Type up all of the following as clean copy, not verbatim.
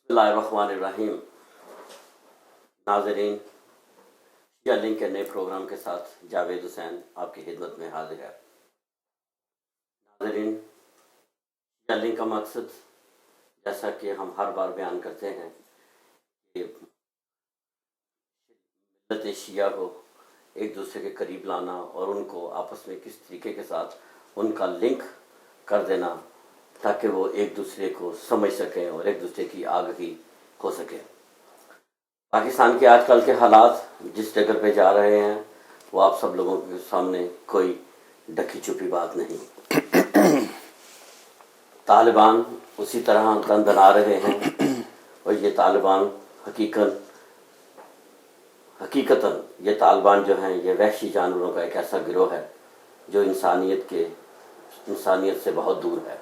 بسم اللہ الرحمن الرحیم۔ ناظرین، شیعہ لنک کے نئے پروگرام کے ساتھ جاوید حسین آپ کی خدمت میں حاضر ہے۔ ناظرین، شیعہ لنک کا مقصد، جیسا کہ ہم ہر بار بیان کرتے ہیں، کہ ملت شیعہ کو ایک دوسرے کے قریب لانا اور ان کو آپس میں کس طریقے کے ساتھ ان کا لنک کر دینا تاکہ وہ ایک دوسرے کو سمجھ سکیں اور ایک دوسرے کی آگہی ہو سکے۔ پاکستان کے آج کل کے حالات جس جگہ پہ جا رہے ہیں وہ آپ سب لوگوں کے سامنے کوئی ڈکی چھپی بات نہیں۔ طالبان اسی طرح دن بنا رہے ہیں اور یہ طالبان حقیقتاً یہ طالبان جو ہیں یہ وحشی جانوروں کا ایک ایسا گروہ ہے جو انسانیت سے بہت دور ہے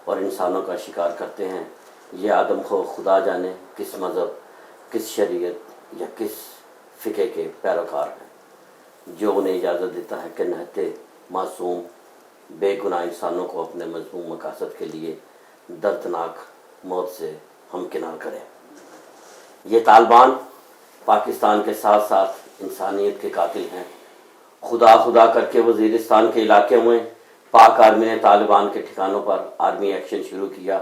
اور انسانوں کا شکار کرتے ہیں۔ یہ آدم خو خدا جانے کس مذہب، کس شریعت یا کس فقہ کے پیروکار ہیں، جو انہیں اجازت دیتا ہے کہ نہتے معصوم بے گناہ انسانوں کو اپنے مذموم مقاصد کے لیے دردناک موت سے ہمکنار کرے۔ یہ طالبان پاکستان کے ساتھ ساتھ انسانیت کے قاتل ہیں۔ خدا کر کے وزیرستان کے علاقے میں پاک آرمی نے طالبان کے ٹھکانوں پر آرمی ایکشن شروع کیا۔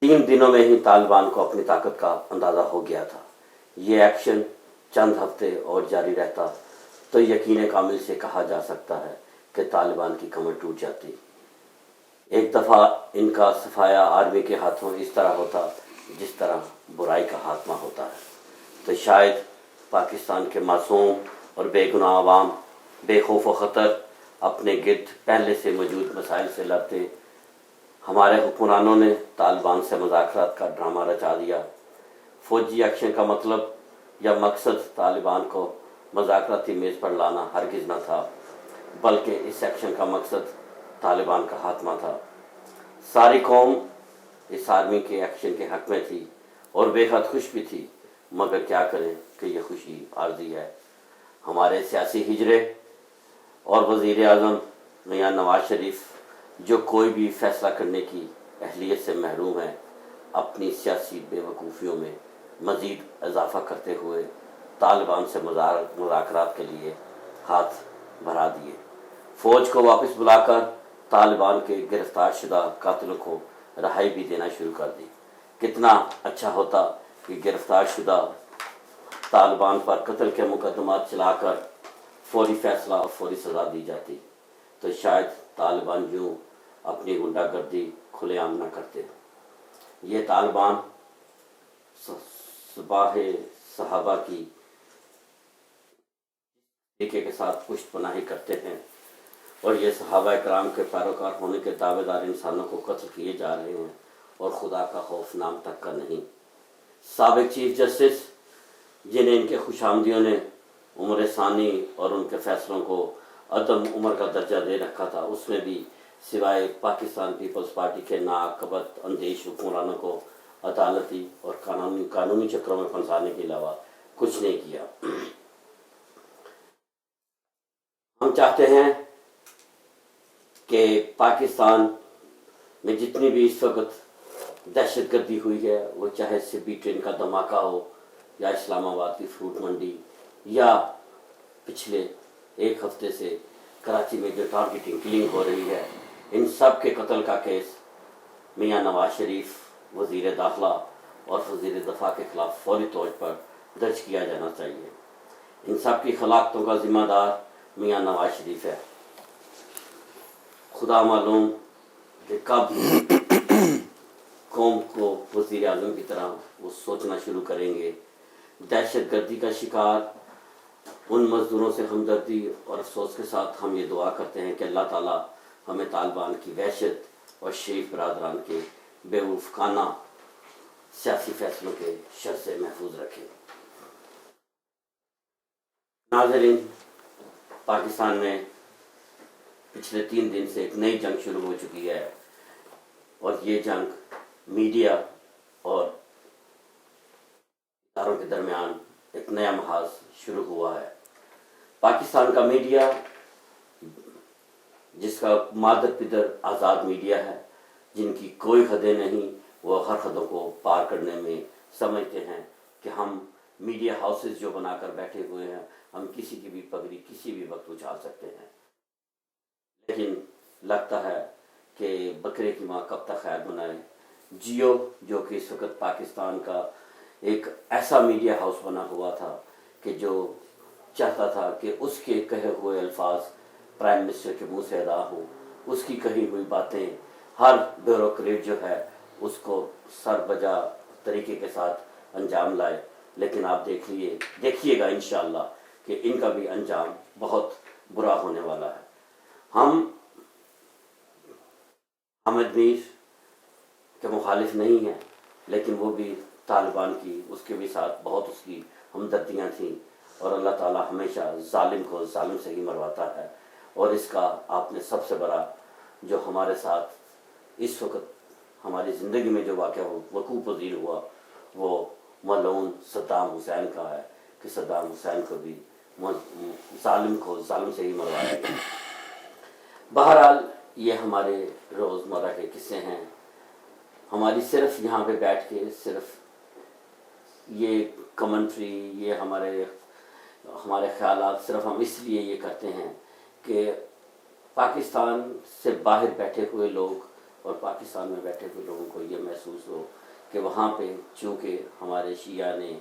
3 دنوں میں ہی طالبان کو اپنی طاقت کا اندازہ ہو گیا تھا۔ یہ ایکشن چند ہفتے اور جاری رہتا تو یقین کامل سے کہا جا سکتا ہے کہ طالبان کی کمر ٹوٹ جاتی۔ ایک دفعہ ان کا صفایا آرمی کے ہاتھوں اس طرح ہوتا جس طرح برائی کا خاتمہ ہوتا ہے، تو شاید پاکستان کے معصوم اور بے گناہ عوام بے خوف و خطر اپنے گرد پہلے سے موجود مسائل سے لڑتے۔ ہمارے حکمرانوں نے طالبان سے مذاکرات کا ڈرامہ رچا دیا۔ فوجی ایکشن کا مطلب یا مقصد طالبان کو مذاکراتی میز پر لانا ہرگز نہ تھا، بلکہ اس ایکشن کا مقصد طالبان کا خاتمہ تھا۔ ساری قوم اس آرمی کے ایکشن کے حق میں تھی اور بے حد خوش بھی تھی، مگر کیا کریں کہ یہ خوشی عارضی ہے۔ ہمارے سیاسی ہجرے اور وزیر اعظم میاں نواز شریف، جو کوئی بھی فیصلہ کرنے کی اہلیت سے محروم ہیں، اپنی سیاسی بے وقوفیوں میں مزید اضافہ کرتے ہوئے طالبان سے مذاکرات کے لیے ہاتھ بڑھا دیے۔ فوج کو واپس بلا کر طالبان کے گرفتار شدہ قاتلوں کو رہائی بھی دینا شروع کر دی۔ کتنا اچھا ہوتا کہ گرفتار شدہ طالبان پر قتل کے مقدمات چلا کر فوری فیصلہ اور فوری سزا دی جاتی، تو شاید طالبان یوں اپنی غنڈہ گردی کھلے عام نہ کرتے۔ یہ طالبان سپاہ صحابہ کی طریقے کے ساتھ پشت پناہی کرتے ہیں اور یہ صحابہ کرام کے پیروکار ہونے کے دعوے دار انسانوں کو قتل کیے جا رہے ہیں اور خدا کا خوف نام تک کا نہیں۔ سابق چیف جسٹس جنہیں ان کے خوش آمدیوں نے عمر ثانی اور ان کے فیصلوں کو عدم عمر کا درجہ دے رکھا تھا، اس میں بھی سوائے پاکستان پیپلز پارٹی کے ناعاقبت اندیش حکمرانوں کو عدالتی اور قانونی چکروں میں پھنسانے کے علاوہ کچھ نہیں کیا۔ ہم چاہتے ہیں کہ پاکستان میں جتنی بھی اس وقت دہشت گردی ہوئی ہے، وہ چاہے سبی ٹرین کا دھماکہ ہو یا اسلام آباد کی فروٹ منڈی یا پچھلے 1 ہفتے سے کراچی میں جو ٹارگیٹنگ کلنگ ہو رہی ہے، ان سب کے قتل کا کیس میاں نواز شریف، وزیر داخلہ اور وزیر دفاع کے خلاف فوری طور پر درج کیا جانا چاہیے۔ ان سب کی ہلاکتوں کا ذمہ دار میاں نواز شریف ہے۔ خدا معلوم کہ کب قوم کو وزیر اعظم کی طرح وہ سوچنا شروع کریں گے۔ دہشت گردی کا شکار ان مزدوروں سے ہمدردی اور افسوس کے ساتھ ہم یہ دعا کرتے ہیں کہ اللہ تعالیٰ ہمیں طالبان کی وحشت اور شریف برادران کے بے وفقانہ سیاسی فیصلوں کے شر سے محفوظ رکھے۔ ناظرین، پاکستان میں پچھلے 3 دن سے ایک نئی جنگ شروع ہو چکی ہے اور یہ جنگ میڈیا اور اداروں کے درمیان ایک نیا محاذ شروع ہوا ہے۔ پاکستان کا میڈیا، جس کا مادر پدر آزاد میڈیا ہے، جن کی کوئی حدیں نہیں، وہ ہر حدوں کو پار کرنے میں سمجھتے ہیں کہ ہم میڈیا ہاؤسز جو بنا کر بیٹھے ہوئے ہیں، ہم کسی کی بھی پگڑی کسی بھی وقت اچھال سکتے ہیں، لیکن لگتا ہے کہ بکرے کی ماں کب تک خیر منائے۔ جیو جو کہ اس وقت پاکستان کا ایک ایسا میڈیا ہاؤس بنا ہوا تھا کہ جو چاہتا تھا کہ اس کے کہے ہوئے الفاظ پرائم منسٹر کے منہ سے ادا ہوں، اس کی کہی ہوئی باتیں ہر بیوروکریٹ جو ہے اس کو سر بجا طریقے کے ساتھ انجام لائے، لیکن آپ دیکھیے گا انشاءاللہ کہ ان کا بھی انجام بہت برا ہونے والا ہے۔ ہم حامد میر کے مخالف نہیں ہیں، لیکن وہ بھی طالبان کی اس کے بھی ساتھ بہت اس کی ہمدردیاں تھیں، اور اللہ تعالیٰ ہمیشہ ظالم کو ظالم سے ہی مرواتا ہے، اور اس کا آپ نے سب سے بڑا جو ہمارے ساتھ اس وقت ہماری زندگی میں جو واقعہ وقوع پذیر ہوا وہ ملعون صدام حسین کا ہے کہ صدام حسین کو بھی ظالم کو ظالم سے ہی مروایا گیا۔ بہرحال یہ ہمارے روزمرہ کے قصے ہیں، ہماری صرف یہاں پہ بیٹھ کے صرف یہ کمنٹری، یہ ہمارے خیالات صرف ہم اس لیے یہ کرتے ہیں کہ پاکستان سے باہر بیٹھے ہوئے لوگ اور پاکستان میں بیٹھے ہوئے لوگوں کو یہ محسوس ہو کہ وہاں پہ چونکہ ہمارے شیعہ نے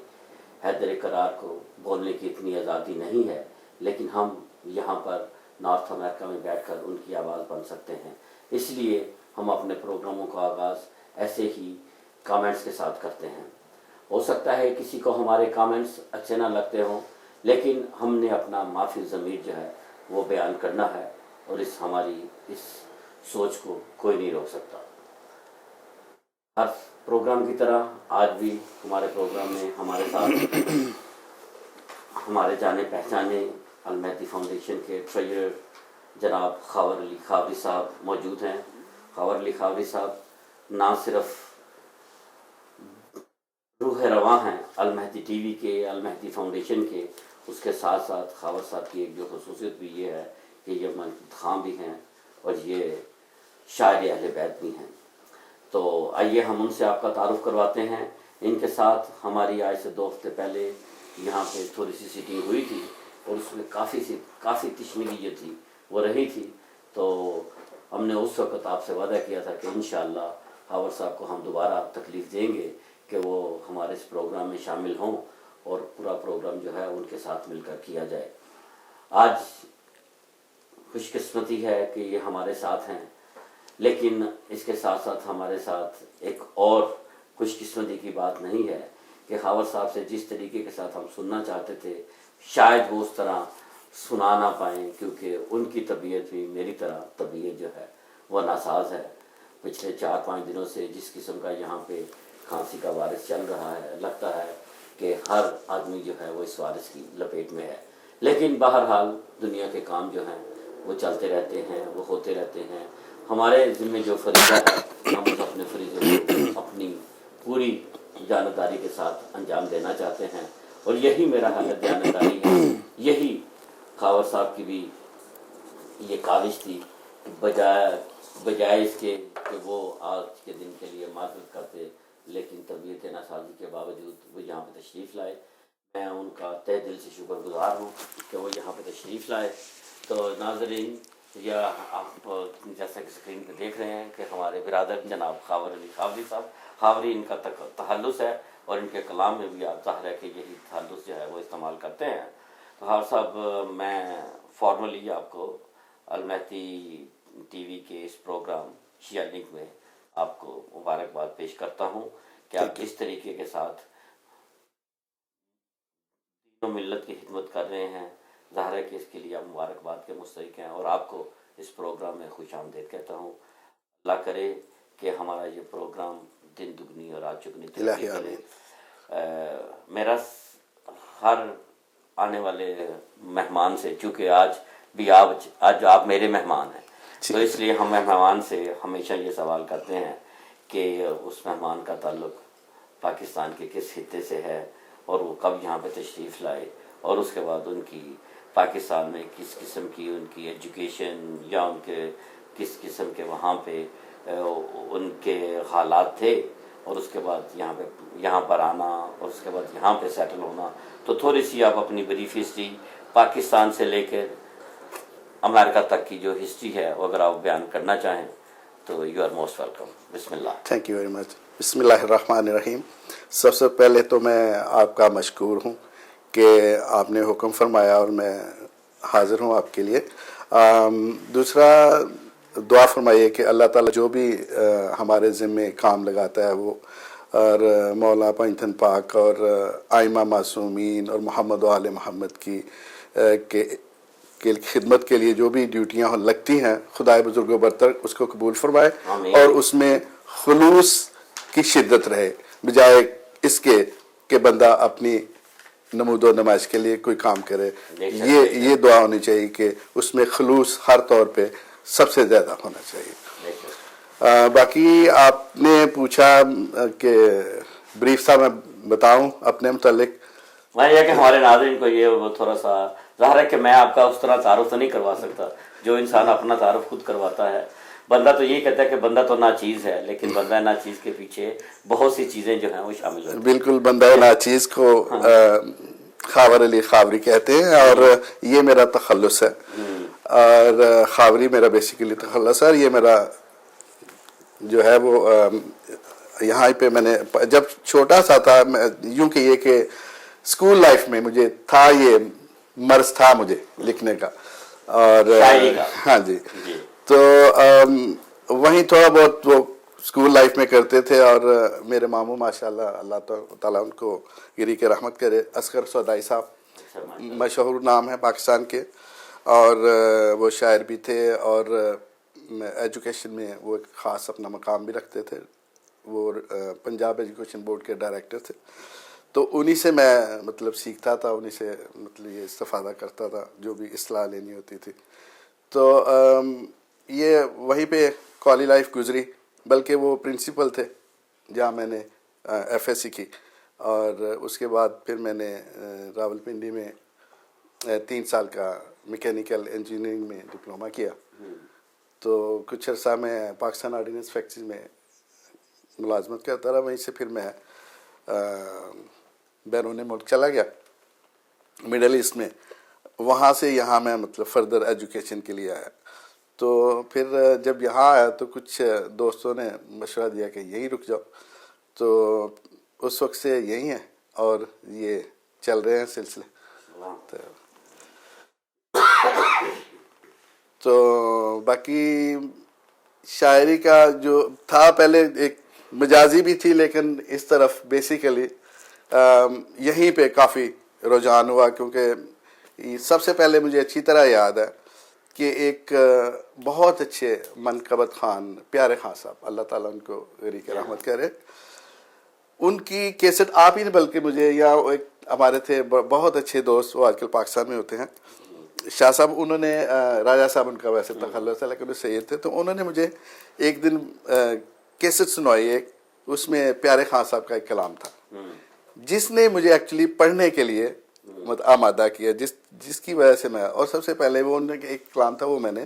حیدر کرار کو بولنے کی اتنی آزادی نہیں ہے، لیکن ہم یہاں پر نارتھ امریکہ میں بیٹھ کر ان کی آواز بن سکتے ہیں۔ اس لیے ہم اپنے پروگراموں کا آغاز ایسے ہی کامنٹس کے ساتھ کرتے ہیں۔ ہو سکتا ہے کسی کو ہمارے کامنٹس اچھے نہ لگتے ہوں، لیکن ہم نے اپنا معافی ضمیر جو ہے وہ بیان کرنا ہے، اور ہماری اس سوچ کو کوئی نہیں روک سکتا۔ ہر پروگرام کی طرح آج بھی ہمارے پروگرام میں ہمارے ساتھ ہمارے جانے پہچانے المہدی فاؤنڈیشن کے ٹریجرر جناب خاور علی خاوری صاحب موجود ہیں۔ خاور علی خاوری صاحب نہ صرف روح رواں ہیں المہدی ٹی وی کے، المہدی فاؤنڈیشن کے، اس کے ساتھ ساتھ خاور صاحب کی ایک جو خصوصیت بھی یہ ہے کہ یہ منقد خواں بھی ہیں اور یہ شاعر اہل بیت بھی ہیں۔ تو آئیے ہم ان سے آپ کا تعارف کرواتے ہیں۔ ان کے ساتھ ہماری آج سے 2 ہفتے پہلے یہاں پہ تھوڑی سی سیٹنگ ہوئی تھی، اور اس میں کافی تشمیلی جو تھی وہ رہی تھی، تو ہم نے اس وقت آپ سے وعدہ کیا تھا کہ انشاءاللہ خاور صاحب کو ہم دوبارہ تکلیف دیں گے کہ وہ ہمارے اس پروگرام میں شامل ہوں اور پورا پروگرام جو ہے ان کے ساتھ مل کر کیا جائے۔ آج خوش قسمتی ہے کہ یہ ہمارے ساتھ ہیں، لیکن اس کے ساتھ ساتھ ہمارے ساتھ ایک اور خوش قسمتی کی بات نہیں ہے کہ خاور صاحب سے جس طریقے کے ساتھ ہم سننا چاہتے تھے شاید وہ اس طرح سنا نہ پائیں، کیونکہ ان کی طبیعت بھی میری طرح طبیعت جو ہے وہ ناساز ہے۔ پچھلے 4-5 دنوں سے جس قسم کا یہاں پہ کھانسی کا وائرس چل رہا ہے، لگتا ہے کہ ہر آدمی جو ہے وہ اس وائرس کی لپیٹ میں ہے، لیکن بہرحال دنیا کے کام جو ہیں وہ چلتے رہتے ہیں، وہ ہوتے رہتے ہیں۔ ہمارے ذمہ جو فریضہ ہے ہم اس اپنے فریضے کو اپنی پوری جانبداری کے ساتھ انجام دینا چاہتے ہیں، اور یہی میرا حالت جانبداری ہے، یہی خاور صاحب کی بھی یہ کاوش تھی کہ بجائے اس کے کہ وہ آج کے دن کے لیے معذرت کرتے، لیکن طبیعت ناسازی کے باوجود وہ یہاں پہ تشریف لائے۔ میں ان کا تہ دل سے شکر گزار ہوں کہ وہ یہاں پہ تشریف لائے۔ تو ناظرین، یا آپ جیسا کہ اسکرین پہ دیکھ رہے ہیں کہ ہمارے برادر جناب خاور علی خاوری صاحب، خاوری ان کا تخلص ہے، اور ان کے کلام میں بھی آپ ظاہر ہے کہ یہی تخلص جو ہے وہ استعمال کرتے ہیں۔ تو خاور صاحب، میں فارملی آپ کو المہدی ٹی وی کے اس پروگرام شیعہ لنک میں آپ کو مبارکباد پیش کرتا ہوں کہ آپ جس طریقے کے ساتھ دین و ملت کی خدمت کر رہے ہیں، ظاہر ہے کہ اس کے لیے آپ مبارکباد کے مستحق ہیں، اور آپ کو اس پروگرام میں خوش آمدید کہتا ہوں۔ اللہ کرے کہ ہمارا یہ پروگرام دن دگنی اور رات چگنی ترقی کرے۔ میرا ہر آنے والے مہمان سے، چونکہ آج آپ میرے مہمان ہیں، تو اس لیے ہم مہمان سے ہمیشہ یہ سوال کرتے ہیں کہ اس مہمان کا تعلق پاکستان کے کس خطے سے ہے، اور وہ کب یہاں پہ تشریف لائے، اور اس کے بعد ان کی پاکستان میں کس قسم کی ان کی ایجوکیشن یا ان کے کس قسم کے وہاں پہ ان کے حالات تھے، اور اس کے بعد یہاں پر آنا اور اس کے بعد یہاں پہ سیٹل ہونا. تو تھوڑی سی آپ اپنی بریف ہسٹری پاکستان سے لے کے امریکہ تک کی جو ہسٹری ہے وہ اگر آپ بیان کرنا چاہیں تو یو آر موسٹ ویلکم. بسم اللہ. Thank you very much. بسم اللہ الرحمن الرحیم. سب سے پہلے تو میں آپ کا مشکور ہوں کہ آپ نے حکم فرمایا اور میں حاضر ہوں آپ کے لیے. دوسرا دعا فرمائیے کہ اللہ تعالیٰ جو بھی ہمارے ذمے کام لگاتا ہے وہ اور مولانا پنجتن پاک اور آئمہ معصومین اور محمد و آل محمد کی خدمت کے لیے جو بھی ڈیوٹیاں لگتی ہیں خدائے بزرگ و برتر اس کو قبول فرمائے اور اس میں خلوص کی شدت رہے بجائے اس کے کہ بندہ اپنی نمود و نمائش کے لیے کوئی کام کرے. یہ دعا ہونی چاہیے کہ اس میں خلوص ہر طور پہ سب سے زیادہ ہونا چاہیے. باقی آپ نے پوچھا کہ بریف سا میں بتاؤں اپنے متعلق. میں یہ کہ ہمارے ناظرین کو یہ تھوڑا سا ظاہر ہے کہ میں آپ کا اس طرح تعارف تو نہیں کروا سکتا جو انسان اپنا تعارف خود کرواتا ہے. بندہ تو یہی کہتا ہے کہ بندہ تو ناچیز ہے لیکن بندہ ناچیز کے پیچھے بہت سی چیزیں جو ہیں وہ شامل ہوتی ہیں. بالکل بندہ ناچیز کو خاور علی خاوری کہتے ہیں اور یہ میرا تخلص ہے اور خاوری میرا بیسیکلی تخلص ہے. اور یہ میرا جو ہے وہ یہاں پہ میں نے جب چھوٹا سا تھا یوں کہ یہ کہ اسکول لائف میں مجھے تھا یہ مرض تھا مجھے لکھنے کا اور ہاں جی تو وہیں تھوڑا بہت وہ اسکول لائف میں کرتے تھے. اور میرے ماموں ماشاءاللہ اللہ تعالیٰ ان کو گری کے رحمت کرے اصغر سودائی صاحب مشہور نام ہے پاکستان کے اور وہ شاعر بھی تھے اور ایجوکیشن میں وہ ایک خاص اپنا مقام بھی رکھتے تھے. وہ پنجاب ایجوکیشن بورڈ کے ڈائریکٹر تھے. تو انہی سے میں مطلب سیکھتا تھا انہی سے مطلب یہ استفادہ کرتا تھا جو بھی اصلاح لینی ہوتی تھی. تو یہ وہیں پہ کالج لائف گزری بلکہ وہ پرنسپل تھے جہاں میں نے ایف ایس سی کی اور اس کے بعد پھر میں نے راولپنڈی میں 3 سال کا میکینیکل انجینئرنگ میں ڈپلومہ کیا. تو کچھ عرصہ میں پاکستان آرڈیننس فیکٹری میں ملازمت کرتا رہا. وہیں سے پھر میں بیرون ملک چلا گیا مڈل ایسٹ میں. وہاں سے یہاں میں مطلب فردر ایجوکیشن کے لیے آیا. تو پھر جب یہاں آیا تو کچھ دوستوں نے مشورہ دیا کہ یہیں رک جاؤ. تو اس وقت سے یہیں ہیں اور یہ چل رہے ہیں سلسلے. تو باقی شاعری کا جو تھا پہلے ایک مجازی بھی تھی لیکن اس طرف بیسیکلی یہیں پہ کافی رجحان ہوا کیونکہ سب سے پہلے مجھے اچھی طرح یاد ہے کہ ایک بہت اچھے منقبت خان پیارے خان صاحب اللہ تعالیٰ ان کو غری کے رحمت کرے ان کی کیسٹ آپ ہی نے بلکہ مجھے یا ایک ہمارے تھے بہت اچھے دوست وہ آج کل پاکستان میں ہوتے ہیں شاہ صاحب انہوں نے راجہ صاحب ان کا ویسے تخلص ہے لیکن وہ سید تھے. تو انہوں نے مجھے ایک دن کیسٹ سنوائی ایک اس میں پیارے خان صاحب کا ایک کلام تھا جس نے مجھے ایکچولی پڑھنے کے لیے آمادہ کیا جس کی وجہ سے میں اور سب سے پہلے وہ ان کا ایک کلام تھا وہ میں نے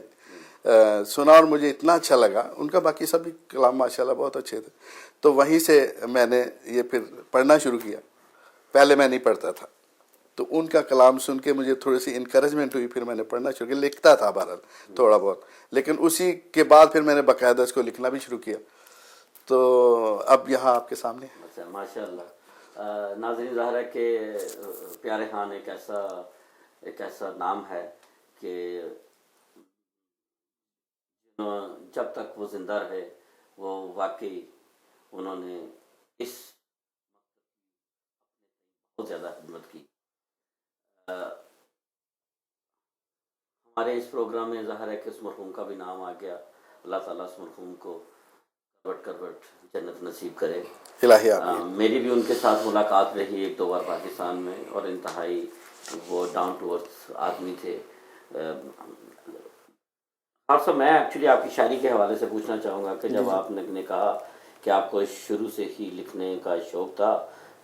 سنا اور مجھے اتنا اچھا لگا. ان کا باقی سب کلام ماشاءاللہ بہت اچھے تھے. تو وہیں سے میں نے یہ پھر پڑھنا شروع کیا. پہلے میں نہیں پڑھتا تھا تو ان کا کلام سن کے مجھے تھوڑی سی انکریجمنٹ ہوئی. پھر میں نے پڑھنا شروع کیا. لکھتا تھا بہرحال تھوڑا بہت لیکن اسی کے بعد پھر میں نے باقاعدہ اس کو لکھنا بھی شروع کیا. تو اب یہاں آپ کے سامنے ماشاء اللہ. ناظرین ظاہر ہے کہ پیارے خان ایک ایسا نام ہے کہ جب تک وہ زندہ رہے وہ واقعی انہوں نے اس بہت زیادہ خدمت کی. ہمارے اس پروگرام میں ظاہر ہے کہ اس مرحوم کا بھی نام آ گیا. اللہ تعالیٰ اس مرحوم کو کروٹ جنت نصیب کرے. میری بھی ان کے ساتھ ملاقات رہی 1-2 بار پاکستان میں اور انتہائی وہ ڈاؤن ٹو ارتھ آدمی تھے. صاحب میں ایکچولی آپ کی شاعری کے حوالے سے پوچھنا چاہوں گا کہ جب آپ نے کہا کہ آپ کو شروع سے ہی لکھنے کا شوق تھا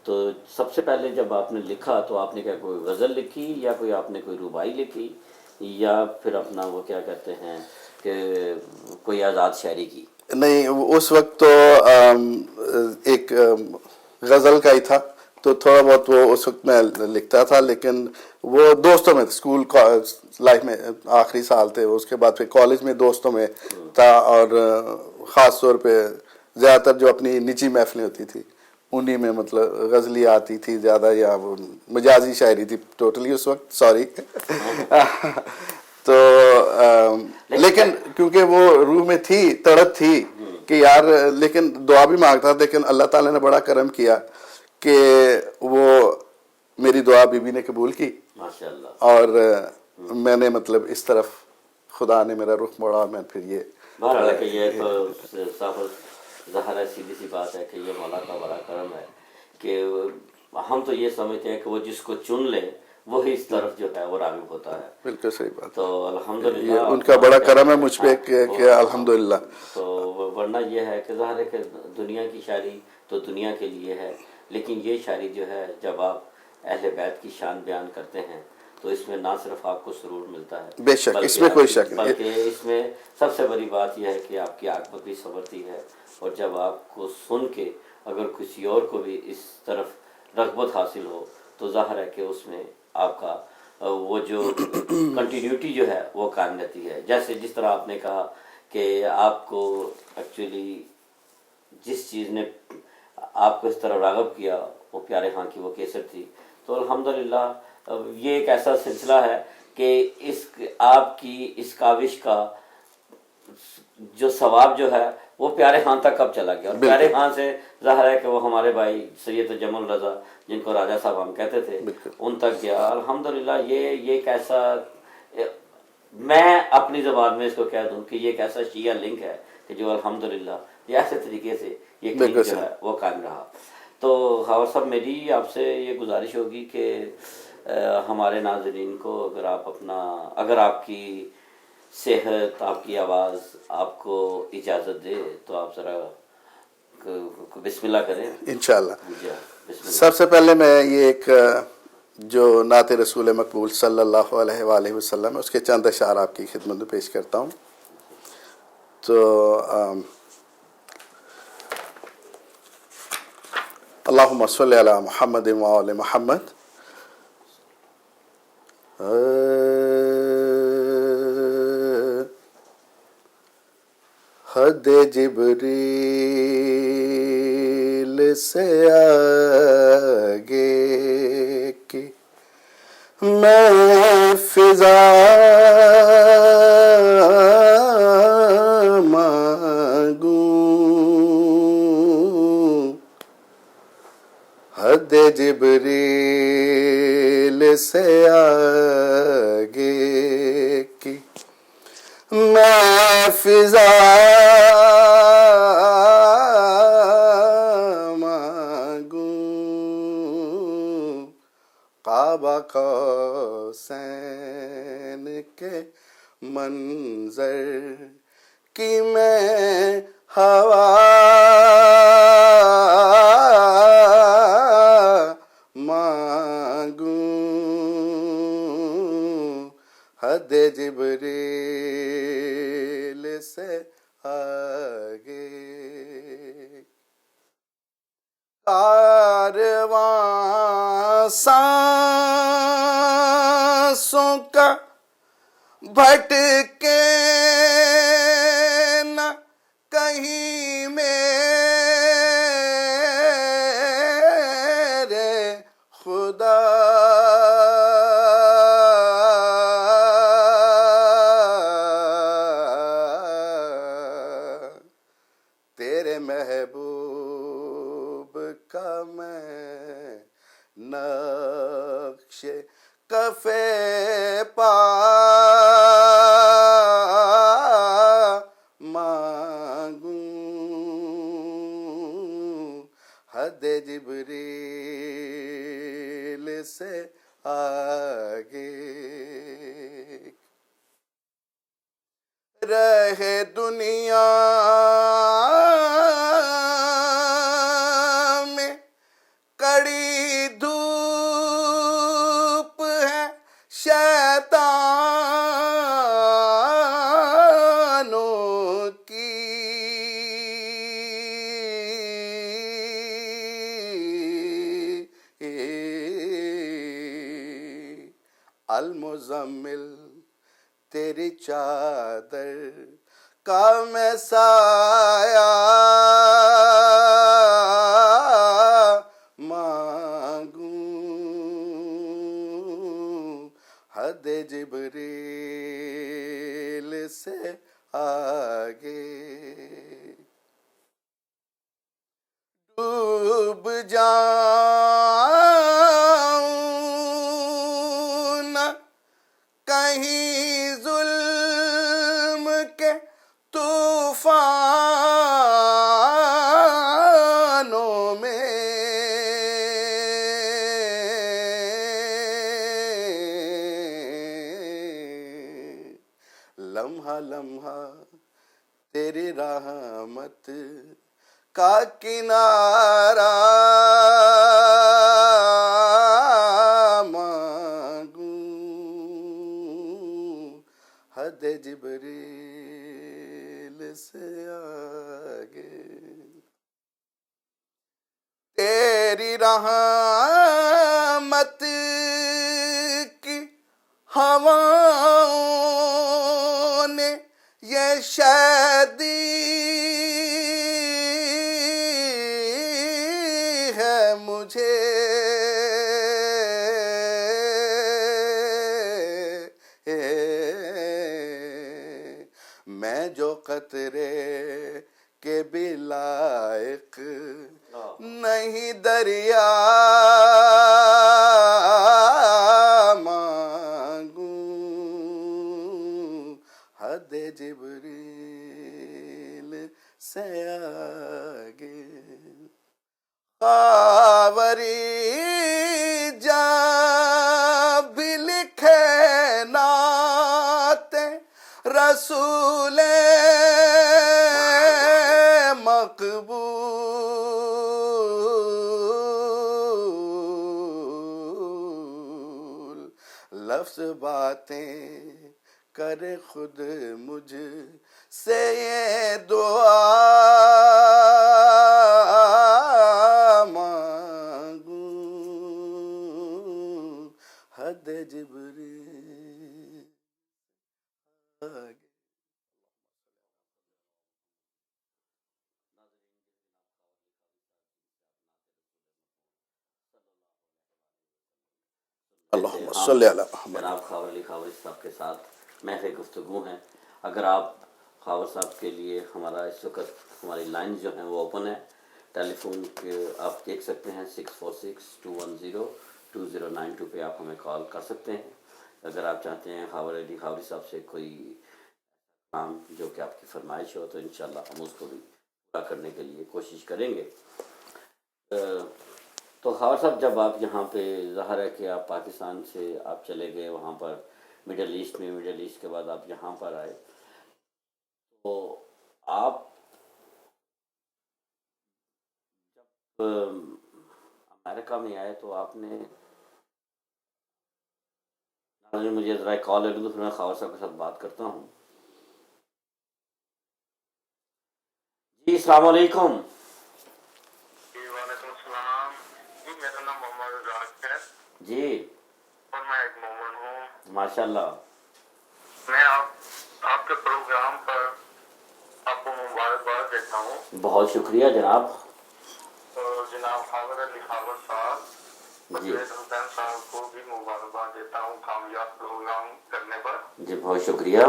تو سب سے پہلے جب آپ نے لکھا تو آپ نے کیا کوئی غزل لکھی یا کوئی آپ نے کوئی ربائی لکھی یا پھر اپنا وہ کیا کہتے ہیں کہ کوئی آزاد شاعری کی؟ نہیں اس وقت تو ایک غزل کا ہی تھا تو تھوڑا بہت وہ اس وقت میں لکھتا تھا، لیکن وہ دوستوں میں اسکول لائف میں آخری سال تھے، اس کے بعد پھر کالج میں دوستوں میں تھا، اور خاص طور پہ زیادہ تر جو اپنی نجی محفلیں ہوتی تھی انہی میں مطلب غزلی آتی تھی زیادہ، یا وہ مجازی شاعری تھی ٹوٹلی اس وقت، سوری تو لیکن کیونکہ وہ روح میں تھی، تڑپ تھی کہ یار، لیکن دعا بھی مانگتا تھا، لیکن اللہ تعالیٰ نے بڑا کرم کیا کہ وہ میری دعا بی بی نے قبول کی، ماشاءاللہ، اور میں نے مطلب اس طرف خدا نے میرا رخ موڑا، میں پھر یہ بہرحال کہ یہ تو صاف ظاہر ہے، سیدھی سی بات ہے کہ یہ مولا کا بڑا کرم ہے کہ ہم تو یہ سمجھتے ہیں کہ وہ جس کو چن لے وہی اس طرف جو ہے وہ راغب ہوتا ہے. بالکل صحیح بات، تو الحمدللہ یہ ان کا بڑا کرم ہے مجھ پہ کہ الحمدللہ. تو ورنہ یہ ہے کہ ظاہر ہے کہ دنیا کی شاعری تو دنیا کے لیے ہے، لیکن یہ شاعری جو ہے جب آپ اہل بیت کی شان بیان کرتے ہیں تو اس میں نہ صرف آپ کو سرور ملتا ہے، بے شک اس میں کوئی شک نہیں، بلکہ اس میں سب سے بڑی بات یہ ہے کہ آپ کی آنکھ بھی سنورتی ہے، اور جب آپ کو سن کے اگر کسی اور کو بھی اس طرف رغبت حاصل ہو تو ظاہر ہے کہ اس میں آپ کا وہ جو کنٹینیوٹی جو ہے وہ قائم رہتی ہے. جیسے جس طرح آپ نے کہا کہ آپ کو ایکچولی جس چیز نے آپ کو اس طرح راغب کیا وہ پیارے خان کی وہ کیسٹ تھی. تو الحمدللہ یہ ایک ایسا سلسلہ ہے کہ آپ کی اس کاوش کا جو ثواب جو ہے وہ پیارے خان تک کب چلا گیا، اور پیارے خان سے ظاہر ہے کہ وہ ہمارے بھائی سید جمل رضا جن کو راجہ صاحب ہم کہتے تھے ان تک گیا. الحمدللہ یہ ایک ایسا، میں اپنی زبان میں اس کو کہہ دوں کہ یہ ایک ایسا شیعہ لنک ہے کہ جو الحمدللہ یہ ایسے طریقے سے یہ لنک جو ہے وہ قائم رہا. تو خاور صاحب میری آپ سے یہ گزارش ہوگی کہ ہمارے ناظرین کو اگر آپ کی صحت، آپ کی آواز آپ کو اجازت دے تو آپ ذرا بسم اللہ کریں. انشاءاللہ. بسم اللہ. سب سے پہلے میں یہ ایک جو نعت رسول مقبول صلی اللہ علیہ وآلہ وسلم اس کے چند اشعار آپ کی خدمت میں پیش کرتا ہوں. تو اللہم صلی علی محمد وآل محمد. حد جبریل سے آگے کی میں فضا مانگوں، حد جبریل سے آگے کی میں فضا مانگوں، قاب قوسین کے منظر کی میں ہوا مانگوں، حد جبریل سے آگے. کارواں سانسوں کا بھٹکے نہ کہیں میرے خدا، تیرے محبوب کا میں نقش کفے پا مانگوں، حد جبریل سے آگے. رہے دنیا میں کڑی دھوپ ہے شیطانوں کی، المزمل تیری چادر کا میں سایہ مانگوں، حد جبریل سے آگے ڈوب جاؤں نہ کہیں ظلم کے طوفانوں میں، لمحہ لمحہ تیری رحمت کا کنارہ مانگوں، حد جبریل سے آگے تیری رحمت کی ہواؤں نے یہ شادی ہے مجھے، میں جو قطرے کے بھی لائق نہیں دریا مانگوں، حد جبریل سے آگے خاوری جب بھی لکھے نعت رسول مقبول، لفظ باتیں کرے خود مجھ سے یہ دعا مانگوں، حد جبریل آگے اللہم صلی علی محمد۔ جناب خاور علی خاور صاحب کے ساتھ محض گفتگو ہیں۔ اگر آپ خاور صاحب کے لیے ہمارا اس وقت ہماری لائن جو ہیں وہ اوپن ہے، ٹیلی فون کے آپ دیکھ سکتے ہیں 646-210-2092 پہ آپ ہمیں کال کر سکتے ہیں۔ اگر آپ چاہتے ہیں خاور علی خاوری صاحب سے کوئی کام جو کہ آپ کی فرمائش ہو تو انشاءاللہ ہم اس کو بھی پورا کرنے کے لیے کوشش کریں گے۔ تو خاور صاحب جب آپ یہاں پہ ظاہر ہے کہ آپ پاکستان سے آپ چلے گئے وہاں پر مڈل ایسٹ میں، مڈل ایسٹ کے بعد آپ یہاں پر آئے، تو آپ جب امریکہ میں آئے تو آپ نے مجھے ذرا کال لے لوں، پھر میں خاور صاحب کے ساتھ بات کرتا ہوں۔ جی السلام علیکم۔ وعلیکم السلام جی، میرا نام محمد راج ہے جی اور میں ایک مومن ہوں۔ ماشاء اللہ۔ میں آپ کے پروگرام پر آپ کو مبارکباد دیتا ہوں، بہت شکریہ جناب۔ اور جناب خاور علی خاور صاحب اور جی جوید حسین صاحب کو بھی مبارکباد دیتا ہوں کامیاب پروگرام کرنے پر۔ جی بہت شکریہ۔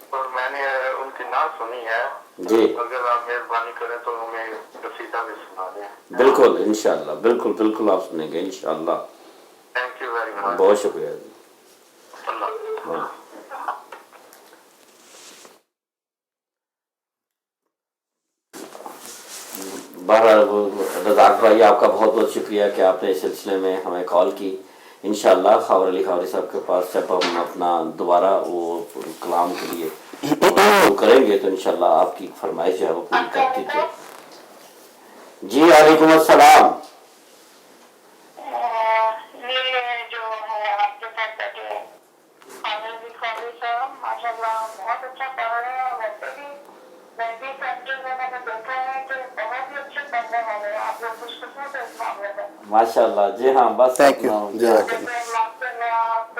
اور میں نے ان کی نعت سنی ہے، جی اگر آپ مہربانی کریں تو ہمیں قصیدہ بھی سنا دیں۔ بالکل انشاءاللہ، بالکل بالکل آپ سنیں گے انشاءاللہ۔ تھینک یو ویری مچ۔ بہت شکریہ۔ اللہ بہرحال رزاق بھائی آپ کا بہت بہت شکریہ کہ آپ نے اس سلسلے میں ہمیں کال کی۔ انشاءاللہ خاور علی خاوری صاحب کے پاس جب ہم اپنا دوبارہ وہ کلام کے لیے شروع کریں گے تو انشاءاللہ آپ کی فرمائش جو ہے وہ پوری کر دیجیے۔ جی وعلیکم السلام۔ یہ جو ہے آپ کے ساتھ بیٹھے خاور علی خاوری صاحب ماشاء اللہ بہت اچھا پڑھ رہے ہیں، اور ویسے بھی میں بھی سینٹر میں نے دیکھا ہے کہ بہت ہی اچھے پڑھنے والے ہیں آپ لوگ، خوش قسمت ہے اس معاملے میں۔ ماشاء اللہ۔ جی ہاں بس تھینک یو، اپنا- جزاک اللہ۔ جیسے ماسٹر میں آپ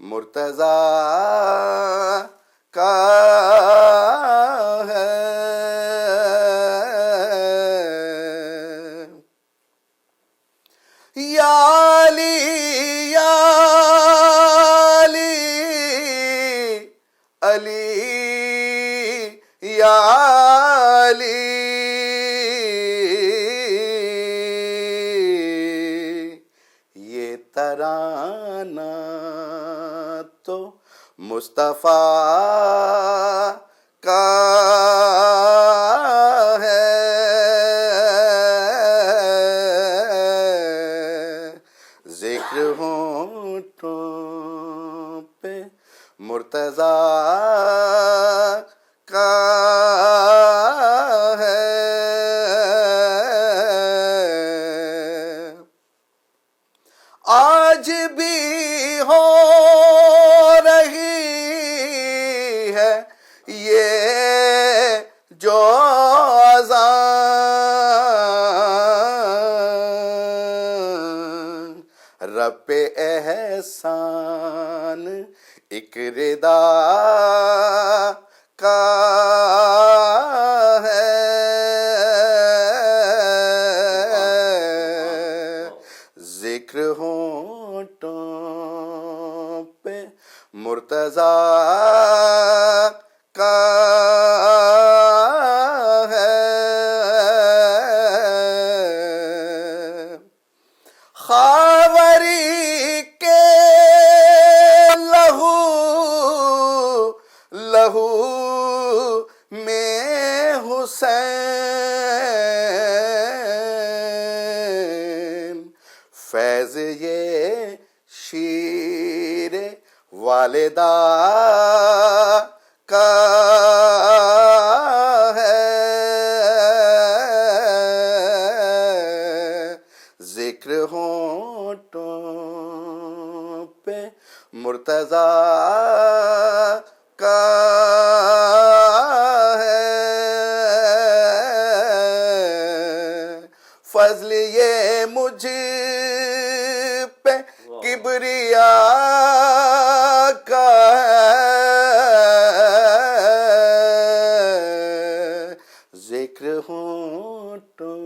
مرتضی کا ہے. یا علی یا علی علی یا علی یہ ترانہ تو مصطفیٰ کا ہے. ذکر ہونٹوں پہ مرتضی کا ہے. آج بھی ہو رہی ہے یہ جو اذان، رب پہ احسان ایک ردا کا ہے. ذکر ہونٹوں پہ مرتضی کا ہے. خاوری کے لہو لہو میں حسین، فیض یہ شیر والدہ کا ہے. ذکر ہونٹوں پہ مرتضی کا ہے. فضل یہ مجھ پہ کبریا کا ہے. ذکر ہونٹوں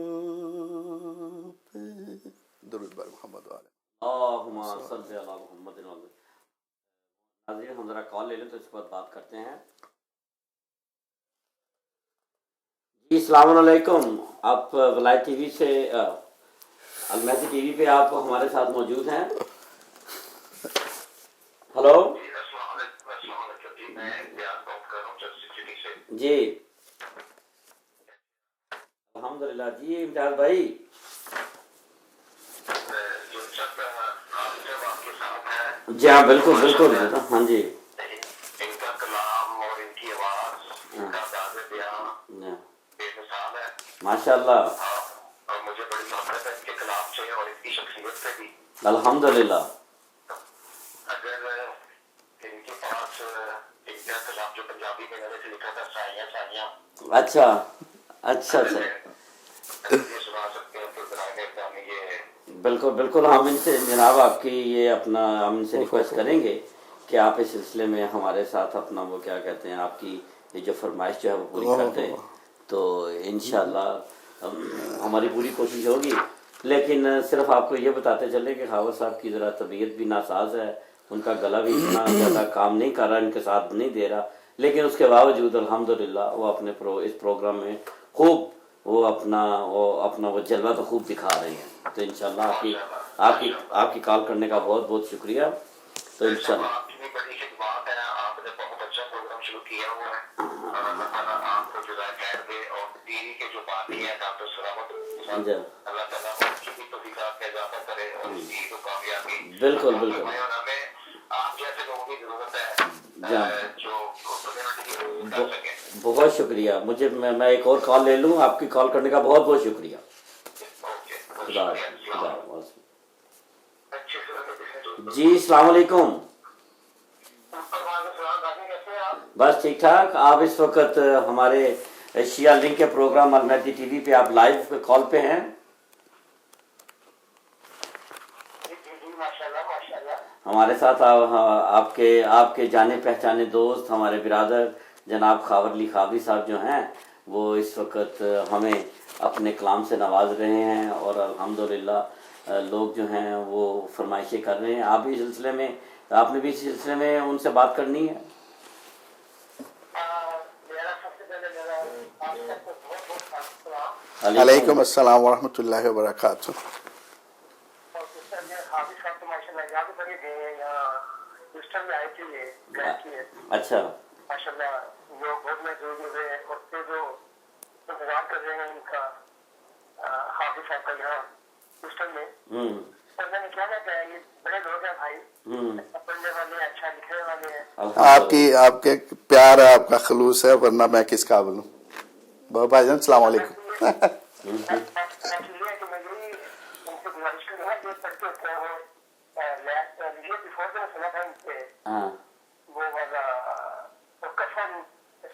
پہ. درود بر محمد والے. اللہم صلی علی محمد. ناظرین ہم ذرا کال لے لیں تو اس پر بات کرتے ہیں. جی السلام علیکم. آپ ولایت ٹی وی سے المہدی ٹی وی پہ آپ ہمارے ساتھ موجود ہیں. ہلو السلام علیکم. جی میں بیان بات کر رہا ہوں چرچ سٹی سے. جی الحمدللہ. جی امتیاز بھائی جو چند آپ جب آپ کے ساتھ ہیں جی ہاں بالکل بالکل. ہاں جی ان کا کلام اور ان کی آواز ان کا انداز بیان بے مثال ہے ماشاء اللہ. اور مجھے بڑی محبت ہے ان کے کلام سے اور ان کی شخصیت سے بھی. الحمدللہ. اگر ان کے پاس ان کا کلام جو پنجابی میں میں نے لکھا تھا سائیاں سائیاں اچھا اچھا اچھا یہ سنا سکتے ہیں تو برائے مہربانی یہ بالکل بالکل. ہم ان سے جناب آپ کی یہ اپنا ہم ان سے ریکویسٹ کریں گے کہ آپ اس سلسلے میں ہمارے ساتھ اپنا وہ کیا کہتے ہیں آپ کی یہ جو فرمائش جو ہے وہ پوری کر دیں تو انشاءاللہ ہماری پوری کوشش ہوگی. لیکن صرف آپ کو یہ بتاتے چلیں کہ خاور صاحب کی ذرا طبیعت بھی ناساز ہے. ان کا گلا بھی اتنا زیادہ کام نہیں کر رہا, ان کے ساتھ نہیں دے رہا, لیکن اس کے باوجود الحمدللہ وہ اپنے اس پروگرام میں خوب وہ اپنا وہ جلوہ تو خوب دکھا رہے ہیں. تو انشاءاللہ آپ کی کال کرنے کا بہت بہت شکریہ. تو انشاءاللہ آپ کی بڑی خدمات ہیں, آپ نے بہت اچھا پروگرام شروع کیا ہوا ہے اور اللہ تعالیٰ آپ کو جزائے خیر دے. اور دینی کے جو بانی ہیں ڈاکٹر سلامت اللہ تعالیٰ ان کی بھی توفیقات میں اضافہ کرے اور اس کی تو کامیابی بالکل بالکل. اور ہمیں آپ جیسے لوگوں کی ضرورت ہے جو کمیونٹی کی کر سکیں. بہت شکریہ. مجھے میں ایک اور کال لے لوں. آپ کی کال کرنے کا بہت بہت شکریہ. خدا جی السلام علیکم. بس ٹھیک ٹھاک. آپ اس وقت ہمارے شیعہ لنک کے پروگرام المہدی ٹی وی پہ آپ لائیو کال پہ ہیں. ہمارے ساتھ آپ کے جانے پہچانے دوست ہمارے برادر جناب خاور علی خاوری صاحب جو ہیں وہ اس وقت ہمیں اپنے کلام سے نواز رہے ہیں، اور الحمدللہ لوگ جو ہیں وہ فرمائشیں کر رہے ہیں۔ آپ نے بھی اس سلسلے میں ان سے بات کرنی ہے؟ میرا سب سے پہلے میرا آپ سب کو بہت بہت سلام، علیکم السلام ورحمۃ اللہ وبرکاتہ۔ اور سسٹر نے حافظ صاحب تو ماشاء اللہ یاد بڑے گئے یہاں سسٹر میں آئی تھی، یہ گئے کی ہے اچھا ماشاء اللہ، جو بہت میں جو ہوئے اور پھر جو انتظار کر رہے ہیں ان کا حافظ صاحب کا یہاں سسٹر میں، سر میں نے کہنا کہ یہ بڑے لوگ ہیں بھائی، پڑھنے والے اچھا لکھنے والے ہیں، آپ کے پیار ہے، آپ کا خلوص ہے، ورنہ میں کس قابل ہوں۔ بابا بھائی جان السلام علیکم۔ ایکچولی یہ ہے کہ میں یہی ان سے گزارش کروں گا کہ پڑھتے ہوتے ہیں وہ بفور میں سنا تھا ان سے وہ والا قسم